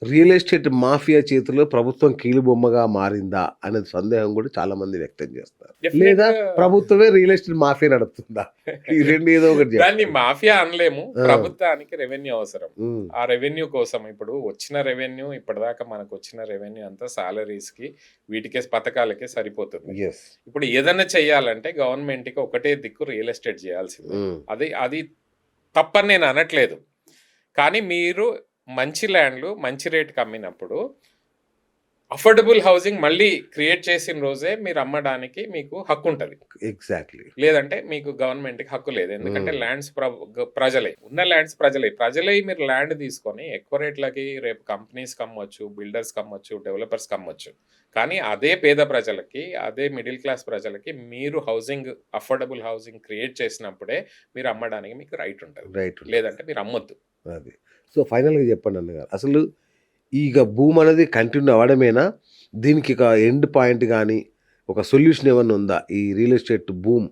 Real estate mafia చేతిలో ప్రభుత్వం కీలుబొమ్మగా మారిందా అనే సందేహం కూడా చాలా మంది వ్యక్తం చేస్తారు. లేదా డెఫినెట్‌గా ప్రభుత్వమే రియల్ ఎస్టేట్ మాఫియా నడుపుతుందా? ఈ 2 ఏదో ఒకటి దాన్ని చెప్పాలి. మాఫియా అనలేము. ఆ! ప్రభుత్వానికి రెవెన్యూ అవసరం. హ్మ్. ఆ రెవెన్యూ కోసం ఇప్పుడు వచ్చిన రెవెన్యూ ఇప్పటిదాకా మనకొచ్చిన రెవెన్యూ అంతా సాలరీస్‌కి, వీటికే పథకాలకే సరిపోతుంది. యెస్. ఇప్పుడు ఏదన్నా చేయాలంటే గవర్నమెంట్‌కి ఒకటే దిక్కు రియల్ ఎస్టేట్ చేయాల్సిందే. హ్మ్. అది తప్పని నేను అనట్లేదు. కానీ మీరు మంచి ల్యాండ్‌లు మంచి రేట్‌కి అమ్మినప్పుడు అఫోర్డబుల్ హౌసింగ్ మళ్ళీ క్రియేట్ చేసిన రోజే మీరు అమ్మడానికి మీకు హక్కుంటది. ఎగ్జాక్ట్‌లీ. లేదంటే మీకు గవర్నమెంట్‌కి హక్కు లేదు. ఎందుకంటే హ్మ్. ల్యాండ్స్ ప్రజలే. ఉన్న ల్యాండ్స్ ప్రజలే. ప్రజలే మీరు ల్యాండ్ తీసుకొని ఎక్కువ రేట్లకి రేపు కంపెనీస్‌కి అమ్మొచ్చు, బిల్డర్స్‌కి అమ్మొచ్చు, డెవలపర్స్‌కి అమ్మొచ్చు. కానీ అదే పేద ప్రజలకి, అదే మిడిల్ క్లాస్ ప్రజలకి మీరు అఫోర్డబుల్ హౌసింగ్ క్రియేట్ చేసినప్పుడే మీరు అమ్మడానికి మీకు రైట్ ఉంటది. రైట్. లేదంటే మీరు అమ్మొద్దు. అది. సో, ఫైనల్‌గా చెప్పండి అన్నగారు. అసలు ఇక భూమి అనేది కంటిన్యూ అవ్వడమేనా? దీనికి ఒక ఎండ్ పాయింట్ గాని, ఒక సొల్యూషన్ ఏమన్నా ఉందా? ఈ రియల్ ఎస్టేట్ బూమ్.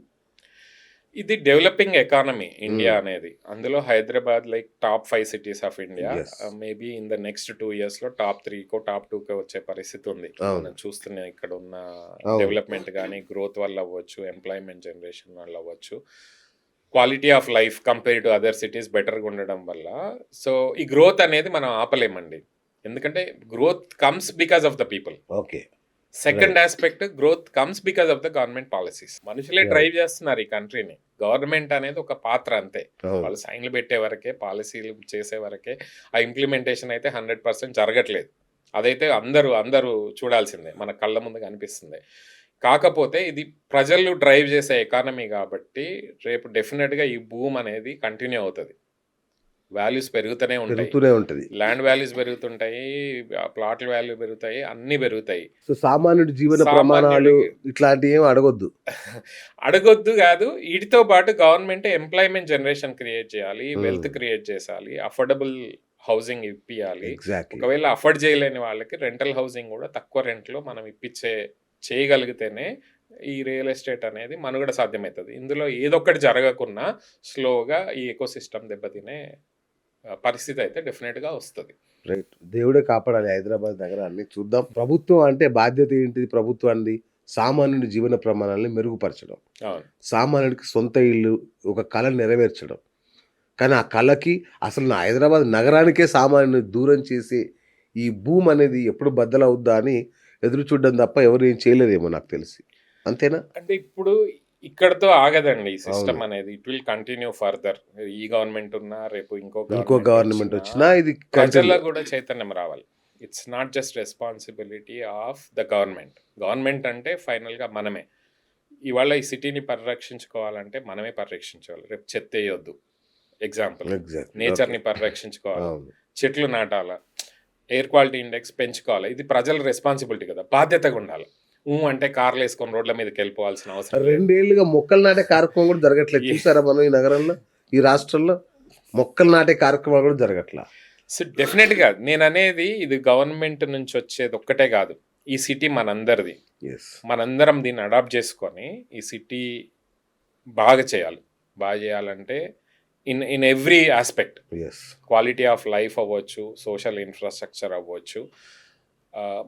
ఇది డెవలపింగ్ ఎకానమీ ఇండియా హ్మ్. అనేది. అందులో Hyderabad like top 5 cities of India. Yes. Maybe in the next 2 ఇయర్స్‌లో టాప్ 3కో, టాప్ 2కో వచ్చే పరిస్థితి ఉంది. అవును. మనం చూస్తున్న ఇక్కడున్న అవును. డెవలప్‌మెంట్ గాని, గ్రోత్ వల్ల అవ్వచ్చు, ఎంప్లాయ్‌మెంట్ జనరేషన్ వల్ల అవ్వచ్చు. Quality of life compare to other cities బెటర్‌గా ఉండడం వల్ల. సో, ఈ గ్రోత్ అనేది మనం ఆపలేమండి. ఎందుకంటే growth comes because of the people. Okay. Second right. Aspect growth comes because of the government policies. మనుషులే రైట్. డ్రైవ్ చేస్తున్నారు ఈ కంట్రీని. గవర్నమెంట్ అనేది ఒక పాత్ర అంతే. అవును. వాళ్ళు సైన్‌లు పెట్టే వరకే, పాలసీలు చేసే వరకే. ఆ ఇంప్లిమెంటేషన్ అయితే 100% జరగట్లేదు. అదైతే అందరూ చూడాల్సిందే. మన కళ్ళ ముందు కనిపిస్తుంది. కాకపోతే ఇది ప్రజలు డ్రైవ్ చేసే ఎకానమీ కాబట్టి రేపు డెఫినిట్‌గా ఈ బూమ్ అనేది కంటిన్యూ అవుతది. వాల్యూస్ పెరుగుతూనే ఉంటాయి. పెరుగుతూనే ఉంటది. ల్యాండ్ వాల్యూస్ పెరుగుతుంటాయి. ప్లాట్‌ల వాల్యూ పెరుగుతాయి. అన్నీ పెరుగుతాయి. సో, సామాన్యుడి జీవన ప్రమాణాలు సామాన్యుడికి ఇట్లాంటియేమి అడగొద్దు. అడగొద్దు గాదు. ఈటితో పాటు గవర్నమెంట్ ఎంప్లాయ్‌మెంట్ జనరేషన్ క్రియేట్ చేయాలి. హ్మ్. వెల్త్ క్రియేట్ చేసాలి. అఫోర్డబుల్ హౌసింగ్ ఇప్పియాలి. ఎగ్జాక్ట్‌లీ. ఒకవేళ అఫోర్డ్ చేయలేని వాళ్ళకి రెంటల్ హౌసింగ్ గూడా తక్కువ రెంట్‌లో మనం చేయగలిగితేనే ఈ రియల్ ఎస్టేట్ అనేది మనుగడ సాధ్యమైతది. ఇందులో ఏదొక్కటి జరగకున్నా స్లోగా ఈ ఎకోసిస్టమ్ దెబ్బతినే పరిస్థితి అయితే డెఫినిట్‌గా వస్తది. రైట్. దేవుడే కాపాడాలి హైదరాబాద్ నగరాన్ని. చూద్దాం. ప్రభుత్వం అంటే బాధ్యత ఏంటిది ప్రభుత్వానిది? సామాన్యుడి జీవన ప్రమాణాలను మెరుగుపరచడం. అవును. సామాన్యుడికి సొంత ఇల్లు, ఒక కల నెరవేర్చడం. కానీ ఆ కలకి అసలు నా హైదరాబాద్ నగరానికే సామాన్యుడిని దూరం చేసి ఈ భూమి అనేది ఎప్పుడు బద్దలవుద్దా అని ఎదురు చూడడం తప్ప ఎవరు ఏం చేయలేరేమో నాకు తెలిసి. అంతేనా? అంటే ఇప్పుడు ఇక్కడితో ఆగదండి ఈ అవును. సిస్టమ్ అనేది. It will continue further. ఈ గవర్నమెంట్ ఉన్నా, రేపు ఇంకో ఇంకో గవర్నమెంట్ వచ్చినా వచ్చినా ఇది ప్రజల్లో కంటిన్యూ. కూడా చైతన్యం రావాలి. It's not just responsibility of the government. Government అంటే ఫైనల్‌గా మనమే. ఇవాళ ఈ సిటీని పరిరక్షించుకోవాలంటే మనమే పరిరక్షించాలి. రేపు చెత్తేయొద్దు. ఎగ్జాంపుల్. ఎగ్జాక్ట్‌లీ. ఓకే. నేచర్‌ని పరిరక్షించుకోవాలి. అవును. చెట్లు నాటాలా. ఎయిర్ క్వాలిటీ ఇండెక్స్ పెంచుకోవాలి. ఇది ప్రజల రెస్పాన్సిబిలిటీ కదా! బాధ్యతగా ఉండాలి. అంటే కార్‌లేసుకొని రోడ్ల మీదకెళ్ళిపోవాల్సిన అవసరం లేదు. 2 ఏళ్లుగా మొక్కలు నాటే కార్యక్రమం కూడా జరగట్లేదు. ఏ చూసారా మనం ఈ నగరంలో, ఈ రాష్ట్రంలో మొక్కలు నాటే కార్యక్రమాలు కూడా జరగట్లా. సో, డెఫినిట్‌గా నేననేది ఇది గవర్నమెంట్ నుంచి వచ్చేది ఒక్కటే కాదు. ఈ సిటీ మనందరిది. యెస్. మనందరం దీన్ని అడాప్ట్ చేసుకొని ఈ సిటీ బాగా చేయాలి. బాగా చేయాలంటే in every aspect. Yes. Quality of life అవ్వచ్చు, సోషల్ ఇన్‌ఫ్రాస్ట్రక్చర్ అవ్వచ్చు,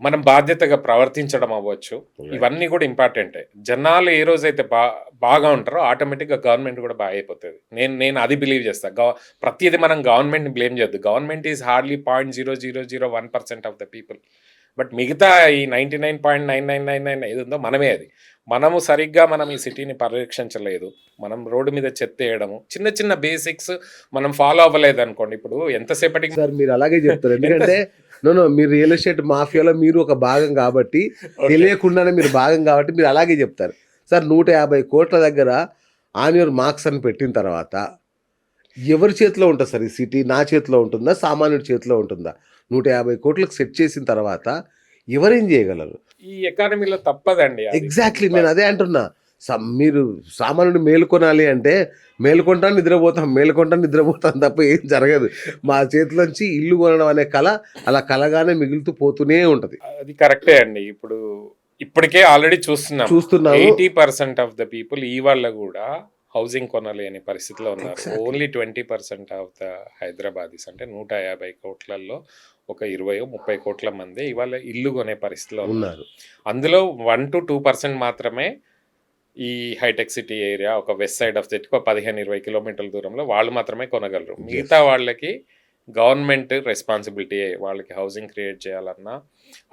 మనం బాధ్యతగా ప్రవర్తించడం అవ్వచ్చు. రైట్. ఇవన్నీ కూడా ఇంపార్టెంటే. జనాలు ఏ రోజైతే బాగా ఉంటారో ఆటోమేటిక్‌గా గవర్నమెంట్ కూడా అయిపోతది. నేను అది బిలీవ్ చేస్తా. ప్రతీది మనం గవర్నమెంట్‌ని బ్లేమ్ చేయొద్దు. Government is hardly 0.0001% of the people. But మిగతా ఈ 99.9999 ఏదుందో మనమే అది. మనం ఈ సిటీని పరిరక్షించలేదు. మనం రోడ్డు మీద చెత్తేయడము, చిన్న చిన్న బేసిక్స్ మనం ఫాలో అవ్వలేదనుకోండి. ఇప్పుడు ఎంతసేపటికి సార్ మీరు అలాగే చెప్తారు. ఎంత ఎందుకంటే మీరు రియల్ ఎస్టేట్ మాఫియాలో మీరు ఒక భాగం కాబట్టి, ఓకే. తెలియకుండానే మీరు భాగం కాబట్టి మీరు అలాగే చెప్తారు. సార్ 150,00,00,000 దగ్గర ఆన్ యువర్ మార్క్స్ అని పెట్టిన తర్వాత ఎవరి చేతిలో ఉంటది సార్ ఈ సిటీ? నా చేతిలో ఉంటుందా? సామాన్యుడి చేతిలో ఉంటుందా? 150,00,00,000కి సెట్ చేసిన తర్వాత ఎవరేం చేయగలరు? ఈ ఎకానమీలో తప్పదండి అది. ఎగ్జాక్ట్‌లీ నేను అదే అంటున్నా. మీరు సామాన్యుడు మేలుకొనాలి అంటే మేలుకుంటాను, నిద్రపోతాను తప్ప ఏం జరగదు. మా చేతిలోంచి ఇల్లు కొనడం అనే కల అలా కలగానే మిగులుతూ పోతూనే ఉంటది. అది కరెక్టే అండి. ఇప్పటికే ఆల్రెడీ చూస్తున్నాము. చూస్తున్నాము. 80% ఆఫ్ ద పీపుల్ ఇవాళ కూడా హౌసింగ్ కొనలేని పరిస్థితిలో ఉన్నారు. Exactly. Only 20% of the Hyderabadis అంటే 150 కోట్లలో ఒక 20-30 కోట్ల మంది ఇవాళ ఇల్లు కొనే పరిస్థితిలో ఉన్నారు. ఉన్నారు. అందులో 1-2% మాత్రమే ఈ హైటెక్ సిటీ ఏరియా ఒక వెస్ట్ సైడ్ ఆఫ్ సిటీకి 15-20 కిలోమీటర్ల దూరంలో వాళ్ళు మాత్రమే కొనగలరు. మిగతా వాళ్ళకి గవర్నమెంట్ రెస్పాన్సిబిలిటీ వాళ్ళకి హౌసింగ్ క్రియేట్ చేయాలన్నా,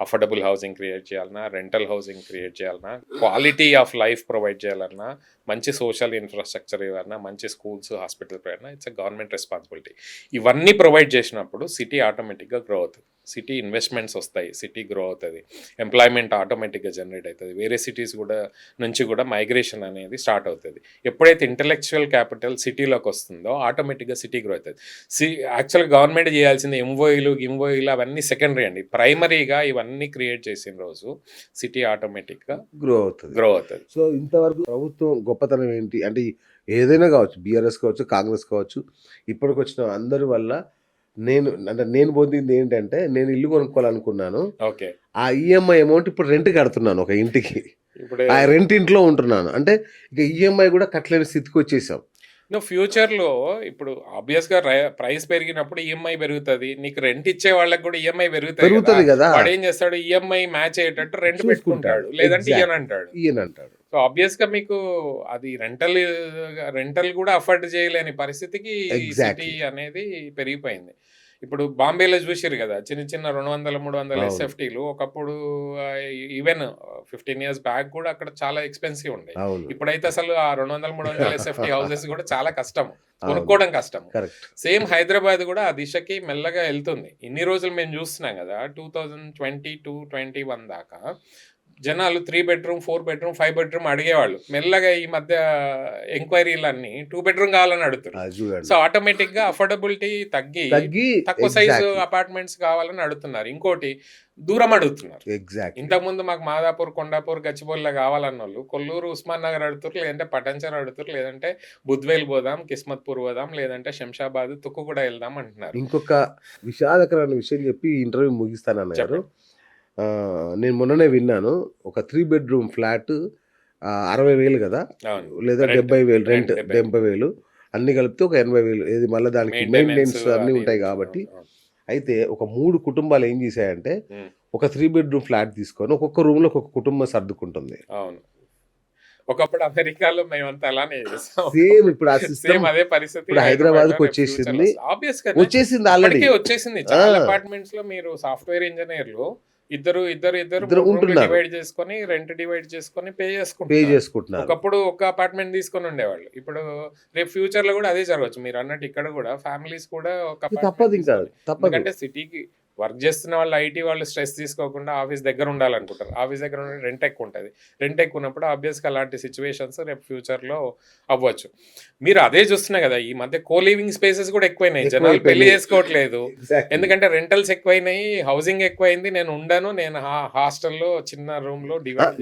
అఫోర్డబుల్ హౌసింగ్ క్రియేట్ చేయాలన్నా, రెంటల్ హౌసింగ్ క్రియేట్ చేయాలన్నా, క్వాలిటీ ఆఫ్ లైఫ్ ప్రొవైడ్ చేయాలన్నా, మంచి సోషల్ ఇన్ఫ్రాస్ట్రక్చర్ ఇవ్వాలన్నా, మంచి schools hospital provide it's a government responsibility. ఇవన్నీ ప్రొవైడ్ చేసినప్పుడు సిటీ ఆటోమేటిక్గా గ్రో అవుతుంది. సిటీ ఇన్వెస్ట్మెంట్స్ వస్తాయి, సిటీ గ్రో అవుతుంది, ఎంప్లాయ్మెంట్ ఆటోమేటిక్గా జనరేట్ అవుతుంది, వేరే సిటీస్ కూడా నుంచి కూడా మైగ్రేషన్ అనేది స్టార్ట్ అవుతుంది. ఎప్పుడైతే ఇంటలెక్చువల్ క్యాపిటల్ సిటీలోకి వస్తుందో ఆటోమేటిక్గా సిటీ గ్రో అవుతుంది. యాక్చువల్గా గవర్నమెంట్ చేయాల్సింది గిమ్ఓయిలు అవన్నీ సెకండరీ అండి. ప్రైమరీగా ఇవన్నీ క్రియేట్ చేసిన రోజు సిటీ ఆటోమేటిక్గా గ్రో అవుతుంది. గ్రో అవుతుంది. సో ఇంతవరకు ప్రభుత్వం గొప్పతనం ఏంటి అంటే ఏదైనా కావచ్చు, బీఆర్ఎస్ కావచ్చు, కాంగ్రెస్ కావచ్చు, ఇప్పటికి వచ్చిన అందరి వల్ల నేను పొందింది ఏంటంటే, నేను ఇల్లు కొనుక్కోవాలనుకున్నాను. ఓకే, ఆ ఈఎంఐ అమౌంట్ ఇప్పుడు రెంట్ కడుతున్నాను ఒక ఇంటికి. ఇప్పుడు ఆ రెంట్ ఇంట్లో ఉంటున్నాను. అంటే ఇక ఈఎంఐ కూడా కట్టలేని స్థితికి వచ్చేసాం. నువ్వు ఫ్యూచర్లో ఇప్పుడు ఆబ్వియస్గా ప్రైస్ పెరిగినప్పుడు ఈఎంఐ పెరుగుతుంది, నీకు రెంట్ ఇచ్చే వాళ్ళకి కూడా ఈఎంఐ పెరుగుతుంది కదా. వాడు ఏం చేస్తాడు, ఈఎంఐ మ్యాచ్ అయ్యేటట్టు రెంట్ పెట్టుకుంటాడు, లేదంటే ఈయన అంటాడు. సో ఆబ్వియస్గా మీకు అది రెంటల్ కూడా అఫోర్డ్ చేయలేని పరిస్థితికి సిటీ అనేది పెరిగిపోయింది. ఇప్పుడు బాంబేలో చూసిరు కదా, చిన్న చిన్న 200-300 ఎస్ఎఫ్టీలు ఒకప్పుడు, ఈవెన్ 15 years బ్యాక్ కూడా అక్కడ చాలా ఎక్స్పెన్సివ్ ఉండే. ఇప్పుడైతే అసలు ఆ 200-300 ఎస్ఎఫ్టీ హౌసెస్ కూడా చాలా కష్టం, కొనుక్కోవడం కష్టం. సేమ్ హైదరాబాద్ కూడా ఆ దిశకి మెల్లగా వెళ్తుంది. ఇన్ని రోజులు మేము చూస్తున్నాం కదా, 2022-21 దాకా జనాలు 3 bedroom, 4 bedroom, 5 bedroom అడిగేవాళ్ళు. మెల్లగా ఈ మధ్య ఎంక్వైరీలన్నీ 2 bedroom కావాలని అడుగుతున్నారు. సో ఆటోమేటిక్ గా అఫోర్డబిలిటీ తగ్గి తక్కువ సైజు అపార్ట్మెంట్స్ కావాలని అడుగుతున్నారు. ఇంకోటి దూరం అడుగుతున్నారు. ఇంతకుముందు మాకు మాదాపూర్, కొండాపూర్, గచ్చిబౌలిలో కావాలన్న వాళ్ళు కొల్లూరు, ఉస్మాన్ నగర్ అడుగుతారు, లేదంటే పటంచర్ అడుగుతారు, లేదంటే బుద్వేల్ పోదాం, కిస్మత్పూర్ పోదాం, లేదంటే శంషాబాద్, తుక్కు కూడా వెళ్దాం అంటున్నారు. ఇంకొక విషాదకరమైన విషయం చెప్పి ఇంటర్వ్యూ ముగిస్తానన్నారు. నేను మొన్ననే విన్నాను, ఒక 3 bedroom ఫ్లాట్ 60,000 కదా, లేదా 70,000 రెంట్, 70,000 అన్ని కలిపితే ఒక 80,000. ఏది మళ్ళీ దానికి మెయింటెనెన్స్ అన్నీ ఉంటాయి కాబట్టి. అయితే ఒక 3 కుటుంబాలు ఏం చేశాయంటే, ఒక 3 bedroom ఫ్లాట్ తీసుకొని ఒక్కొక్క రూమ్ లో ఒక్కొక్క కుటుంబం సర్దుకుంటుంది. అవును, ఒకప్పుడు అమెరికాలో మేమంతా అలానే చేసాం. సేమ్ ఇప్పుడు ఆ సిస్టమ్ అదే పరిస్థితి ఇప్పుడు హైదరాబాద్ కు వచ్చేసింది ఆల్రెడీ. చాలా అపార్ట్మెంట్స్ లో మీరు సాఫ్ట్వేర్ ఇంజనీర్లు ఇద్దరు డివైడ్ చేసుకొని రెంట్ డివైడ్ చేసుకొని పే చేసుకుంటున్నారు. ఒకప్పుడు ఒక అపార్ట్మెంట్ తీసుకొని ఉండేవాళ్ళు, ఇప్పుడు రేపు ఫ్యూచర్ లో కూడా అదే జరగచ్చు. మీరు అన్నట్టు ఇక్కడ కూడా ఫ్యామిలీస్ కూడా ఒక ఎందుకంటే సిటీకి వర్క్ చేస్తున్న వాళ్ళు, ఐటీ వాళ్ళు స్ట్రెస్ తీసుకోకుండా ఆఫీస్ దగ్గర ఉండాలనుకుంటారు. ఆఫీస్ దగ్గర రెంట్ ఎక్కువ ఉంటుంది. రెంట్ ఎక్కువ ఉన్నప్పుడు ఆబ్వియస్గా అలాంటి సిచ్యువేషన్స్ రేపు ఫ్యూచర్లో అవ్వచ్చు. మీరు అదే చూస్తున్నాయి కదా, ఈ మధ్య కోలివింగ్ స్పేసెస్ కూడా ఎక్కువైనాయి. జనాలు పెళ్లి చేసుకోవట్లేదు, ఎందుకంటే రెంటల్స్ ఎక్కువైనాయి, హౌసింగ్ ఎక్కువైంది. నేను హాస్టల్లో చిన్న రూమ్ లో డివైడ్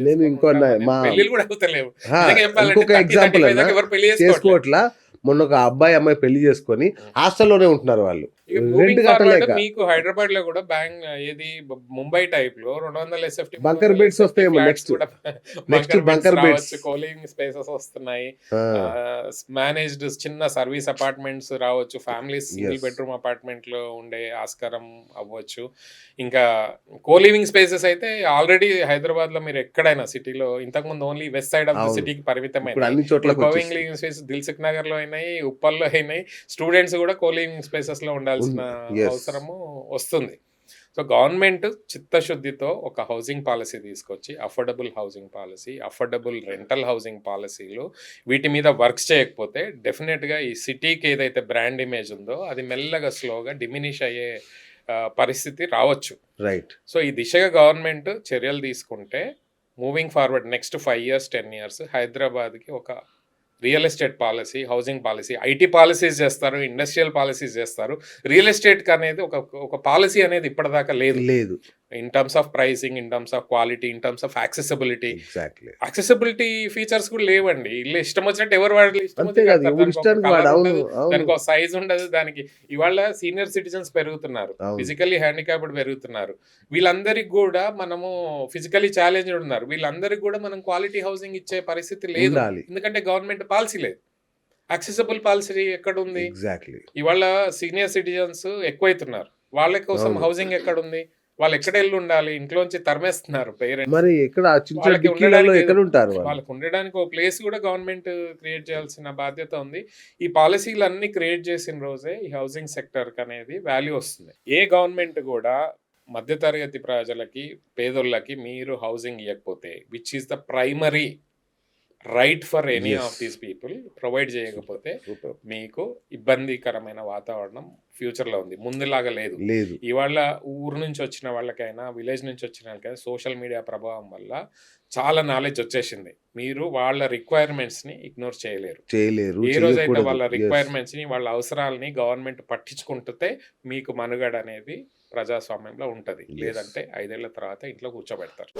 పెళ్లి కూడా అవుతలేవు. ఎవరు పెళ్లి చేసుకోవట్లా. మొన్న ఒక అబ్బాయి అమ్మాయి పెళ్లి చేసుకొని హాస్టల్లోనే ఉంటున్నారు వాళ్ళు. మీకు హైదరాబాద్ లో కూడా ఏది ముంబై టైప్ లో 200 ఎస్ఎఫ్టీ బంకర్ బెడ్స్ వస్తాయి. Next bunker beds, calling spaces వస్తున్నాయి, మేనేజ్డ్ చిన్న సర్వీస్ అపార్ట్మెంట్స్ రావచ్చు, ఫ్యామిలీస్ సింగిల్ బెడ్రూమ్ అపార్ట్మెంట్ లో ఉండే ఆస్కారం అవ్వచ్చు. ఇంకా కోలివింగ్ స్పేసెస్ అయితే ఆల్రెడీ హైదరాబాద్ లో మీరు ఎక్కడైనా సిటీలో, ఇంతకు ముందు only west side of the సిటీకి పరిమితమైన కోలివింగ్ స్పేసెస్ దిల్సుఖ్ నగర్ లో అయినాయి, ఉప్పల్లో అయినాయి. స్టూడెంట్స్ కూడా కోలివింగ్ స్పేసెస్ లో ఉండాల్సిన అవసరము వస్తుంది. సో గవర్నమెంట్ చిత్తశుద్ధితో ఒక హౌసింగ్ పాలసీ తీసుకొచ్చి, affordable housing policy, affordable rental housing పాలసీలు వీటి మీద వర్క్స్ చేయకపోతే డెఫినెట్గా ఈ సిటీకి ఏదైతే బ్రాండ్ ఇమేజ్ ఉందో అది మెల్లగా స్లోగా డిమినిష్ అయ్యే పరిస్థితి రావచ్చు. రైట్. సో ఈ దిశగా గవర్నమెంట్ చర్యలు తీసుకుంటే moving forward next 5 years 10 years హైదరాబాద్కి ఒక real estate policy, housing policy, IT policies చేస్తారు, ఇండస్ట్రియల్ పాలసీస్ చేస్తారు. రియల్ ఎస్టేట్కి అనేది ఒక పాలసీ అనేది ఇప్పటిదాకా లేదు. In terms of pricing, in terms of quality, in terms of accessibility. Accessibility features కూడా లేవండి. ఇల్లు ఇష్టం వచ్చినట్టు ఎవరు వాడాలి, దానికి ఒక సైజ్ ఉండదు. దానికి ఇవాళ సీనియర్ సిటిజన్స్ పెరుగుతున్నారు, ఫిజికల్లీ హ్యాండిక్యాప్డ్ పెరుగుతున్నారు. వీళ్ళందరికీ కూడా మనము ఫిజికల్లీ ఛాలెంజ్డ్ ఉన్నారు. వీళ్ళందరికీ కూడా మనం క్వాలిటీ హౌసింగ్ ఇచ్చే పరిస్థితి లేదు, ఎందుకంటే గవర్నమెంట్ పాలసీ లేదు. యాక్సెసిబుల్ పాలసీ ఎక్కడుంది? ఎగ్జాక్ట్లీ. ఇవాళ సీనియర్ సిటిజన్స్ ఎక్కువైతున్నారు. వాళ్ళ కోసం అవును. హౌసింగ్ ఎక్కడుంది? వాళ్ళు ఎక్కడెళ్ళి ఉండాలి? ఇంట్లోంచి తరిమేస్తున్నారు పేరెంట్స్. మరి ఎక్కడ ఆ చిన్న చిన్న వాళ్ళకి డిక్కీలలో ఉండడానికి ఎక్కడ ఉంటారు వాళ్ళు? వాళ్ళకి ఉండడానికి ఒక ప్లేస్ కూడా గవర్నమెంట్ క్రియేట్ చేయాల్సిన బాధ్యత ఉంది. ఈ పాలసీలన్నీ క్రియేట్ చేసిన రోజే ఈ హౌసింగ్ సెక్టర్‌కి అనేది వాల్యూ వస్తుంది. ఏ గవర్నమెంట్ కూడా మధ్యతరగతి ప్రజలకి, పేదోళ్ళకి మీరు హౌసింగ్ ఇయ్యకపోతే which is the primary right for any Yes. Of these people provide చేయకపోతే సూపర్. మీకు ఇబ్బందికరమైన వాతావరణం ఫ్యూచర్‌లో ఉంది. ముందులాగా లేదు. లేదు. ఇవాళ ఊరు నుంచి వచ్చిన వాళ్ళకైనా, విలేజ్ నుంచి వచ్చిన వాళ్ళకైనా సోషల్ మీడియా ప్రభావం వల్ల చాలా నాలెడ్జ్ వచ్చేసింది. మీరు వాళ్ళ రిక్వైర్మెంట్స్‌ని ఇగ్నోర్ చేయలేరు. చేయలేరు. ఏ రోజైతే చేయకూడదు. వాళ్ళ Yes. రిక్వైర్మెంట్స్‌ని, వాళ్ళ అవసరాలని గవర్నమెంట్ పట్టించుకుంటే మీకు మనుగడ అనేది ప్రజాస్వామ్యంలో ఉంటది. Yes. లేదంటే 5 ఏళ్ల తర్వాత ఇంట్లో కూర్చోబెడతారు.